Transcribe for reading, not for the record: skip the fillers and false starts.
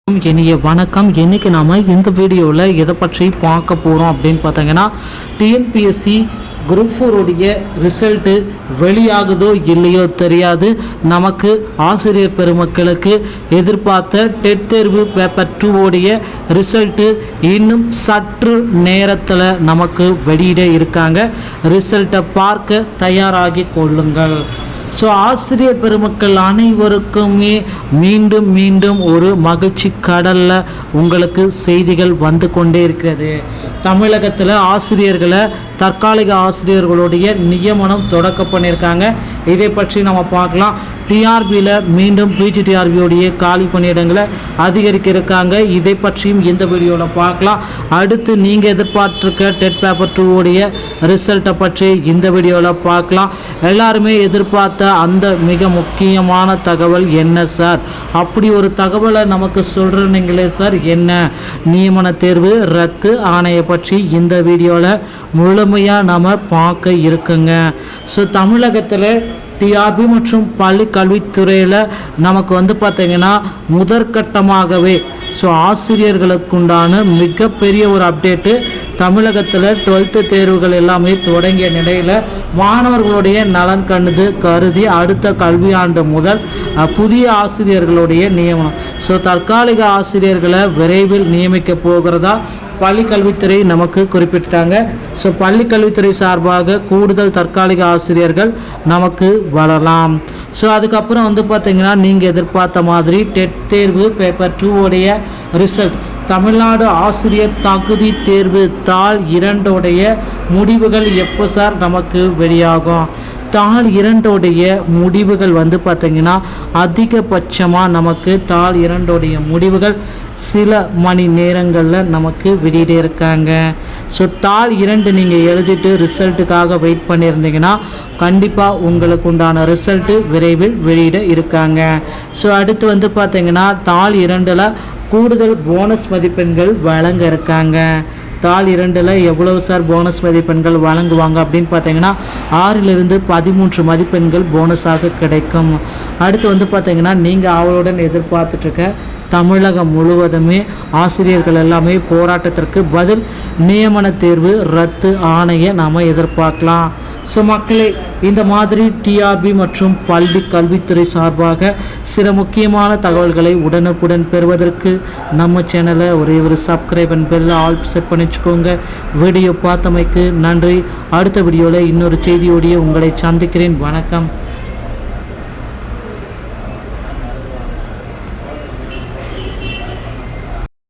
இனிய வணக்கம். இன்னைக்கு நாம இந்த வீடியோவில் எதை பற்றி பார்க்க போகிறோம் அப்படின்னு பார்த்தீங்கன்னா, டிஎன்பிஎஸ்சி குரூப் 4 உடைய ரிசல்ட்டு வெளியாகுதோ இல்லையோ தெரியாது. நமக்கு ஆசிரியர் பெருமக்களுக்கு எதிர்பார்த்த டெட் தேர்வு பேப்பர் 2 உடைய ரிசல்ட்டு இன்னும் சற்று நேரத்தில் நமக்கு வெளியிட இருக்காங்க. ரிசல்ட்டை பார்க்க தயாராகி கொள்ளுங்கள். ஸோ ஆசிரியர் பெருமக்கள் அனைவருக்குமே மீண்டும் ஒரு மகிழ்ச்சி கடலில் உங்களுக்கு செய்திகள் வந்து கொண்டே இருக்கிறது. தமிழகத்தில் ஆசிரியர்களை தற்காலிக ஆசிரியர்களுடைய நியமனம் தொடக்க பண்ணியிருக்காங்க. இதை பற்றி நம்ம பார்க்கலாம். டிஆர்பியில் மீண்டும் பிஜிடிஆர்பியோடைய காலி பணியிடங்களை அதிகரிக்க இருக்காங்க. இதை பற்றியும் இந்த வீடியோவில் பார்க்கலாம். அடுத்து நீங்கள் எதிர்பார்த்துருக்க டெட் பேப்பர் 2 உடைய ரிசல்ட்டை பற்றி இந்த வீடியோவில் பார்க்கலாம். எல்லாருமே எதிர்பார்த்த அந்த மிக முக்கியமான தகவல் என்ன சார்? அப்படி ஒரு தகவலை நமக்கு சொல்கிறீங்களே சார், என்ன? நியமன தேர்வு ரத்து ஆணையை பற்றி இந்த வீடியோவில் முழுமையாக நம்ம பார்க்க இருக்குங்க. ஸோ தமிழகத்தில் டிஆர்பி மற்றும் பள்ளி கல்வித்துறையில் நமக்கு பார்த்திங்கன்னா முதற்கட்டமாகவே ஆசிரியர்களுக்குண்டான மிகப்பெரிய ஒரு அப்டேட்டு. தமிழகத்தில் 12th தேர்வுகள் எல்லாமே தொடங்கிய நிலையில் மாணவர்களுடைய நலன் கருதி அடுத்த கல்வியாண்டு முதல் புதிய ஆசிரியர்களுடைய நியமனம். தற்காலிக ஆசிரியர்களை விரைவில் நியமிக்க போகிறதா பள்ளிக்கல்வித்துறை நமக்கு குறிப்பிட்டாங்க. பள்ளிக்கல்வித்துறை சார்பாக கூடுதல் தற்காலிக ஆசிரியர்கள் நமக்கு வரலாம். அதுக்கப்புறம் பார்த்திங்கன்னா, நீங்கள் எதிர்பார்த்த மாதிரி டெட் தேர்வு பேப்பர் 2 உடைய ரிசல்ட், தமிழ்நாடு ஆசிரியர் தகுதி தேர்வு தாள் 2 உடைய முடிவுகள் எப்போ சார் நமக்கு வெளியாகும்? தாள் 2 உடைய முடிவுகள் பார்த்திங்கன்னா, அதிகபட்சமாக நமக்கு தாள் 2 உடைய முடிவுகள் சில மணி நேரங்களில் நமக்கு வெளியிட இருக்காங்க. தாள் 2 நீங்கள் எழுதிட்டு ரிசல்ட்டுக்காக வெயிட் பண்ணியிருந்தீங்கன்னா கண்டிப்பாக உங்களுக்கு உண்டான ரிசல்ட்டு விரைவில் வெளியிட இருக்காங்க. அடுத்து பார்த்திங்கன்னா, தாள் 2ல் கூடுதல் போனஸ் மதிப்பெண்கள் வழங்க இருக்காங்க. தாள் 2ல் எவ்வளவு சார் போனஸ் மதிப்பெண்கள் வழங்குவாங்க அப்படின்னு பார்த்தீங்கன்னா, 6லிருந்து 13 மதிப்பெண்கள் போனஸாக கிடைக்கும். அடுத்து பார்த்தீங்கன்னா, நீங்கள் அவளுடன் எதிர்பார்த்துட்ருக்க தமிழகம் முழுவதுமே ஆசிரியர்கள் எல்லாமே போராட்டத்திற்கு பதில் நியமன தேர்வு ரத்து ஆணையை நாம் எதிர்பார்க்கலாம். மக்களே, இந்த மாதிரி டிஆர்பி மற்றும் பள்ளி கல்வித்துறை சார்பாக சில முக்கியமான தகவல்களை உடனுக்குடன் பெறுவதற்கு நம்ம சேனலை ஒரு subscribe and bell all set பண்ணி வச்சுக்கோங்க. வீடியோ பார்த்தமைக்கு நன்றி. அடுத்த வீடியோவில் இன்னொரு செய்தியோடைய உங்களை சந்திக்கிறேன். வணக்கம்.